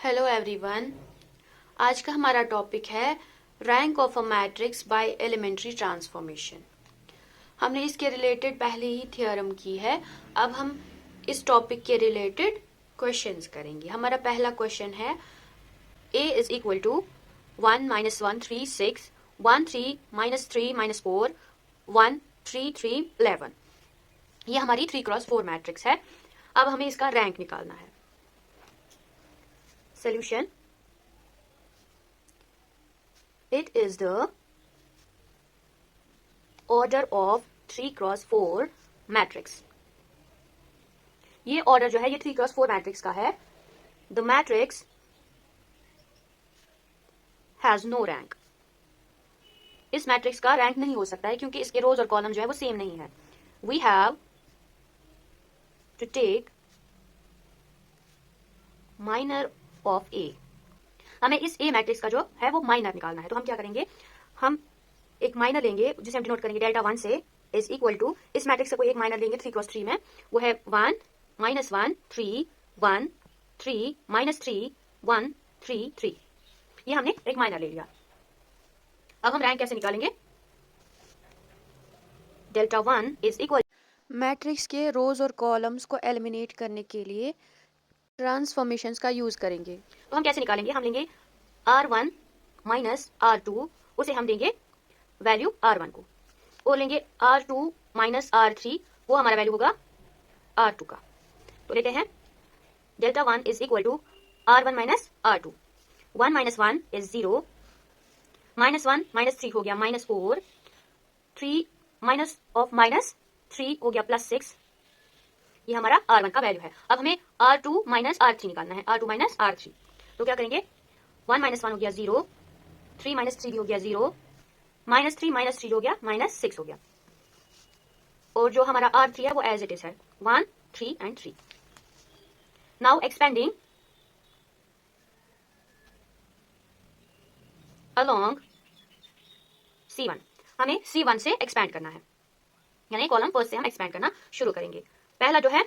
Hello everyone, आज का हमारा टॉपिक है rank of a matrix by elementary transformation. हमने इसके रिलेटेड पहले ही थ्योरम की है। अब हम इस टॉपिक के रिलेटेड क्वेश्चंस करेंगे। हमारा पहला क्वेश्चन है a इज इक्वल टू 1 - 1 3 6 1 3 - 3 - 4 1 3 3 11। ये हमारी 3x4 मैट्रिक्स है। अब हमें इसका रैंक निकालना है। Solution. It is the order of 3x4 matrix. ये ऑर्डर जो है ये 3x4 मैट्रिक्स का है। The matrix has no rank. इस मैट्रिक्स का रैंक नहीं हो सकता है क्योंकि इसके रोज और कॉलम जो है वो सेम नहीं है। We have to take minor of A. हमें इस A मैट्रिक्स का जो है वो माइनर निकालना है। तो हम क्या करेंगे, हम एक माइनर लेंगे जिसे हम डिनोट करेंगे डेल्टा 1 से, इज इक्वल टू इस मैट्रिक्स का कोई एक माइनर लेंगे 3x3 में, वो है 1 - 1 3 1 3 -3 1 3 3। ये हमने एक माइनर ले लिया। अब हम रैंक कैसे निकालेंगे? डेल्टा 1 इज इक्वल, मैट्रिक्स के रोज और कॉलम्स को एलिमिनेट करने के लिए ट्रांसफॉर्मेशंस का यूज करेंगे। तो हम कैसे निकालेंगे? हम लेंगे R1 माइनस R2, उसे हम देंगे वैल्यू R1 को, और लेंगे R2 माइनस R3, वो हमारा वैल्यू होगा R2 का। तो लेते हैं delta 1 is equal to R1 minus R2। 1 - 1 इज 0, -1 -3 हो गया -4, 3 माइनस ऑफ -3 हो गया +6। ये हमारा R1 का वैल्यू है। अब हमें R2 माइनस R3 निकालना है। R2 माइनस R3, तो क्या करेंगे, 1 - 1 हो गया 0, 3 - 3 भी हो गया 0, -3 -3 हो गया -6 हो गया, और जो हमारा R3 है वो एज इट इज है 1 3 and 3। Now expanding along C1, हमें C1 से एक्सपैंड करना है, यानी कॉलम फर्स्ट से हम एक्सपैंड करना शुरू करेंगे। पहला जो है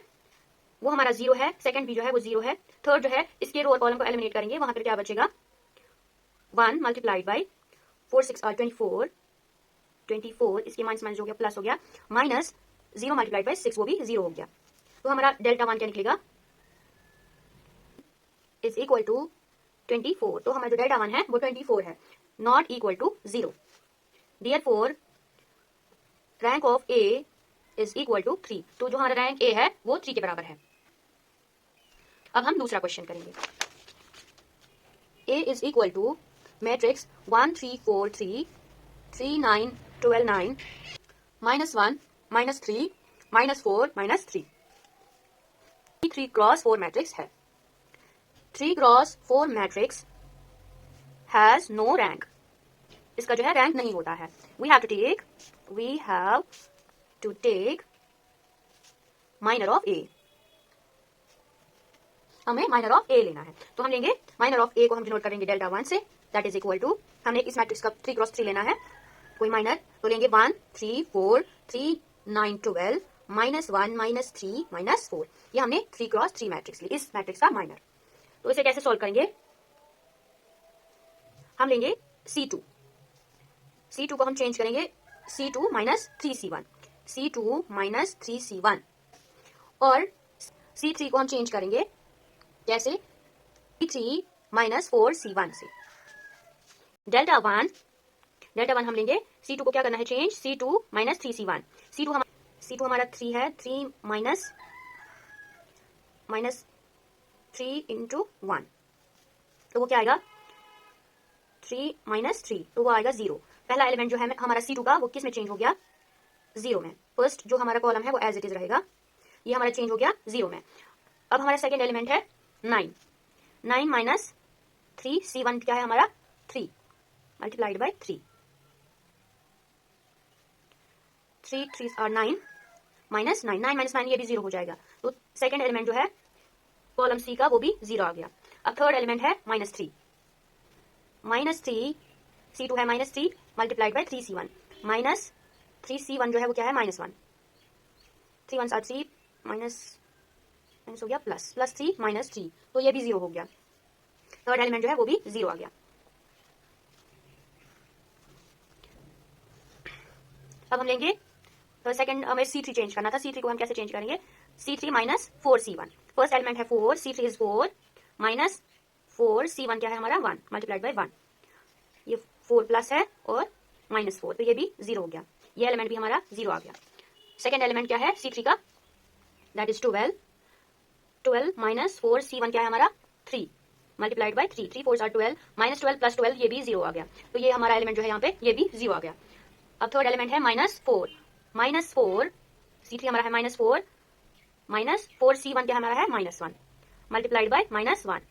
वो हमारा 0 है, सेकंड भी जो है वो 0 है, थर्ड जो है इसके रो और कॉलम को एलिमिनेट करेंगे, वहां पर क्या बचेगा, 1 मल्टीप्लाइड बाई 4 6 24 24, इसके माइनस माइनस हो गया प्लस हो गया, माइनस 0 मल्टीप्लाइड बाई 6, वो भी 0 हो गया। तो हमारा डेल्टा 1 क्या निकलेगा, इज इक्वल टू 24। तो हमारा जो डेल्टा 1 है वो 24 है, not equal to 0। Therefore rank of A is equal to 3। तो जो हमारा रैंक ए है वो 3 के बराबर है। अब हम दूसरा क्वेश्चन करेंगे। ए is equal to matrix 1 3 4 3 3 9 12 9 -1 -3 -4 -3। 3x4 matrix है। 3x4 matrix has no rank. इसका जो है रैंक नहीं होता है। We have to take minor of A. हमें माइनर ऑफ ए लेना है, तो हम लेंगे माइनर ऑफ ए को हम डिनोट करेंगे डेल्टा 1 से, दैट इज इक्वल टू, हमने इस मैट्रिक्स का 3x3 लेना है, कोई माइनर, तो लेंगे 1 3 4 3 9 12 -1 -3 -4। ये हमने 3x3 मैट्रिक्स ली, इस मैट्रिक्स का माइनर। तो इसे कैसे सॉल्व करेंगे? हम लेंगे C2 को हम चेंज करेंगे C2 minus 3C1, C2 minus 3C1, और C3 को हम चेंज करेंगे कैसे, C3 माइनस 4C1 से। डेल्टा 1 हम लेंगे, C2 को क्या करना है change, C2 minus 3C1। C2 हमारा 3 है, 3 माइनस 3 इंटू 1, तो वो क्या आएगा, 3 माइनस 3, तो वो आएगा 0। पहला एलिमेंट जो है हमारा C2 का वो किस में चेंज हो गया, 0 में। फर्स्ट जो हमारा कॉलम है वो एज इट इज रहेगा, ये हमारा चेंज हो गया 0 में। अब हमारा सेकंड एलिमेंट है 9 माइनस 3, C1 क्या है हमारा 3 मल्टीप्लाइड बाय 3 3 और 9 माइनस 9 माइनस 9, ये भी 0 हो जाएगा। तो सेकंड एलिमेंट जो है कॉलम C का वो भी 0 आ गया। अब थर्ड एलिमेंट है -3 C2 है -3 मल्टीप्लाइड बाय 3C1, -3C1 जो है वो क्या है -1, 3 1 are 3 माइनस हो गया प्लस 3 माइनस 3, तो ये भी 0 हो गया। थर्ड एलिमेंट जो है वो भी 0 आ गया। अब हम लेंगे सेकंड, हमें C3 चेंज करना था। C3 को हम कैसे चेंज करेंगे? C3 minus 4C1, first element है 4, C3 इज 4 माइनस 4, C1 क्या है हमारा 1 मल्टीप्लाइड बाय 1, ये 4 प्लस है और माइनस 4, तो ये भी 0 हो गया। ये एलिमेंट भी हमारा 0 आ गया। सेकंड एलिमेंट क्या है C3 का? दैट इज 12 माइनस 4, C1 क्या है हमारा 3 multiplied by 3, 3 4 are 12 minus 12 plus 12, ये भी 0 आ गया। तो ये हमारा एलिमेंट जो है यहाँ पे ये भी 0 आ गया। अब थर्ड एलिमेंट है माइनस 4 C3 हमारा है माइनस 4 C1 क्या हमारा है minus 1 multiplied by minus 1,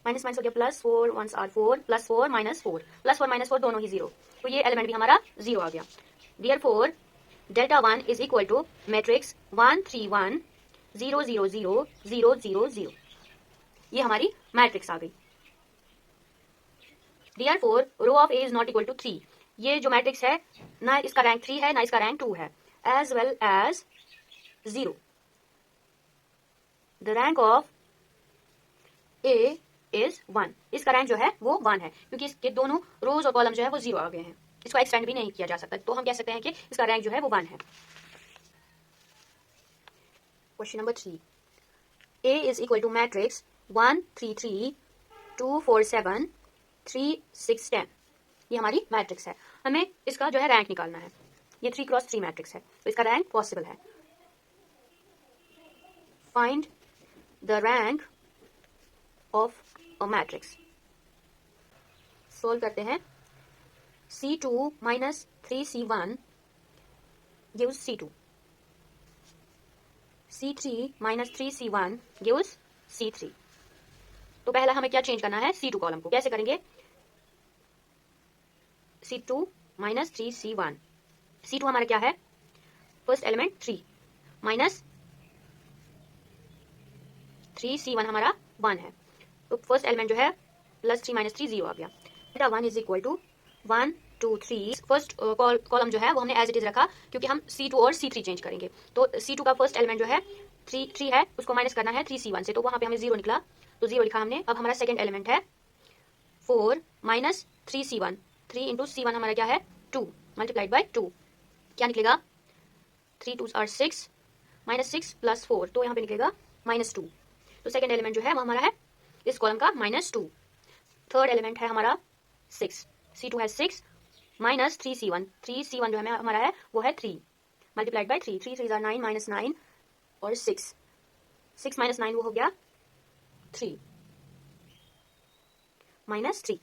minus minus हो गया plus 4 1 are 4 plus 4 minus 4 plus 4 minus 4 दोनों ही 0, तो ये एलिमेंट भी हमारा 0 आ गया। Therefore delta 1 is equal to matrix 1 3 1 0 0 0 0 0 0, ये हमारी मैट्रिक्स आ गई। Therefore row of A is not equal to 3, ये जो मैट्रिक्स है ना इसका रैंक 3 है ना इसका रैंक 2 है, as well as 0। The rank of A is 1, इसका रैंक जो है वो 1 है, क्योंकि इसके दोनों रोज और कॉलम जो है वो 0 आ गए हैं, इसको एक्सटेंड भी नहीं किया जा सकता, तो हम कह सकते हैं कि इसका रैंक जो है वो 1 है। Question number 3, A is equal to matrix 1 3 3 2 4 7 3 6 10, ये हमारी मैट्रिक्स है। हमें इसका जो है रैंक निकालना है। ये 3 क्रॉस 3 मैट्रिक्स है, तो इसका रैंक पॉसिबल है। Find the rank of a matrix. Solve करते हैं। C2 minus 3C1 gives C2, C3 minus 3C1 gives C3। तो पहला हमें क्या चेंज करना है? C2 कॉलम को। कैसे करेंगे? C2 माइनस 3C1, C2 हमारा क्या है? फर्स्ट एलिमेंट 3 माइनस 3C1 हमारा 1 है, तो फर्स्ट एलिमेंट जो है प्लस 3 माइनस 3 0 आ गया। Delta 1 is equal to 1 2 3, first column जो है वो हमने एज इट इज रखा, क्योंकि हम C2 और C3 चेंज करेंगे। तो C2 का फर्स्ट एलिमेंट जो है 3 है, उसको माइनस करना है 3C1 से, तो वहां पे हमें 0 निकला, तो 0 लिखा हमने। अब हमारा सेकंड एलिमेंट है 4 माइनस 3C1, 3 इंटू C1 हमारा क्या है 2 मल्टीप्लाइड बाय 2, क्या निकलेगा 3 2 आर 6 माइनस 6 प्लस 4, तो यहाँ पे निकलेगा माइनस 2। तो सेकंड एलिमेंट जो है वो हमारा है इस कॉलम का माइनस 2। थर्ड एलिमेंट है हमारा 6, C2 है 6 माइनस 3C1, 3C1 जो है हमारा है वो है 3 मल्टीप्लाइड बाय 3, 3 3 आर 9 माइनस 9 और 6 माइनस 9 वो हो गया 3 माइनस 3।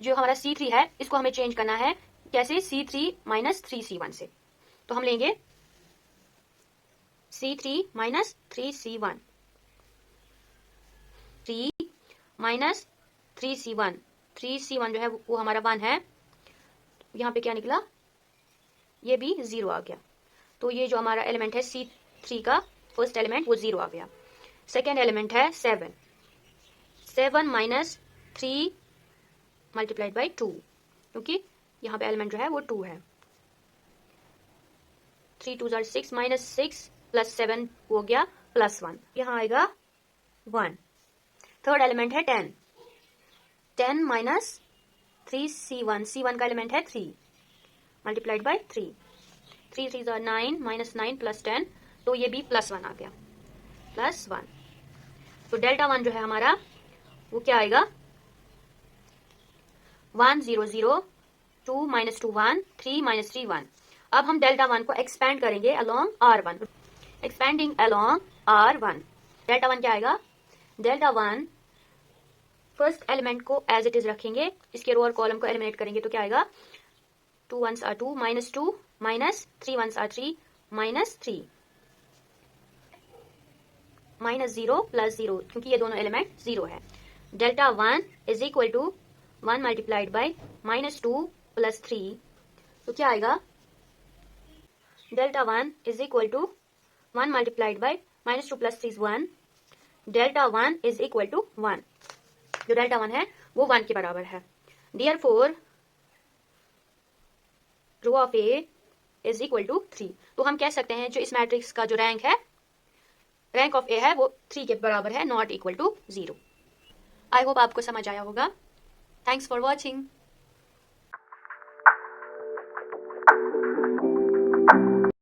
जो हमारा C3 है इसको हमें चेंज करना है, कैसे? C3 माइनस 3C1 से। तो हम लेंगे C3 minus 3C1, 3 minus 3C1, 3C1 जो है वो हमारा 1 है, यहाँ पे क्या निकला? ये भी 0 आ गया। तो ये जो हमारा एलिमेंट है C3 का फर्स्ट एलिमेंट वो 0 आ गया। सेकेंड एलिमेंट है 7 माइनस 3 मल्टीप्लाइड बाई 2, क्योंकि यहाँ पे एलिमेंट जो है वो 2 है। 3 2 6 माइनस 6 प्लस 7 हो गया प्लस 1, यहाँ आएगा 1। थर्ड एलिमेंट है 10 माइनस 3C1, C1 का एलिमेंट है 3 मल्टीप्लाइड बाय 3, 3 3 9 माइनस 9 प्लस 10, तो ये भी प्लस 1 आ गया, प्लस 1। तो डेल्टा 1 जो है हमारा वो क्या आएगा? 1 0 0 2 माइनस 2 1 3 माइनस 3 1। अब हम डेल्टा 1 को एक्सपैंड करेंगे along R1, expanding along R1। Delta 1 क्या आएगा? डेल्टा 1 फर्स्ट एलिमेंट को एज इट इज रखेंगे, इसके रो और कॉलम को एलिमिनेट करेंगे, तो क्या आएगा? 2 1s are 2 minus 2 minus 3 1s are 3 minus 3 minus 0 plus 0, क्योंकि ये दोनों एलिमेंट 0 है। Delta 1 is equal to 1 multiplied by minus 2 plus 3, तो क्या आएगा? Delta 1 is equal to 1 multiplied by minus 2 plus 3 is 1, delta 1 is equal to 1। जो delta 1 है वो 1 के बराबर है। Therefore row of A is equal to 3। तो हम कह सकते हैं जो इस मैट्रिक्स का जो रैंक है, रैंक ऑफ ए है, वो 3 के बराबर है, not equal to 0। I hope आपको समझ आया होगा। Thanks for watching.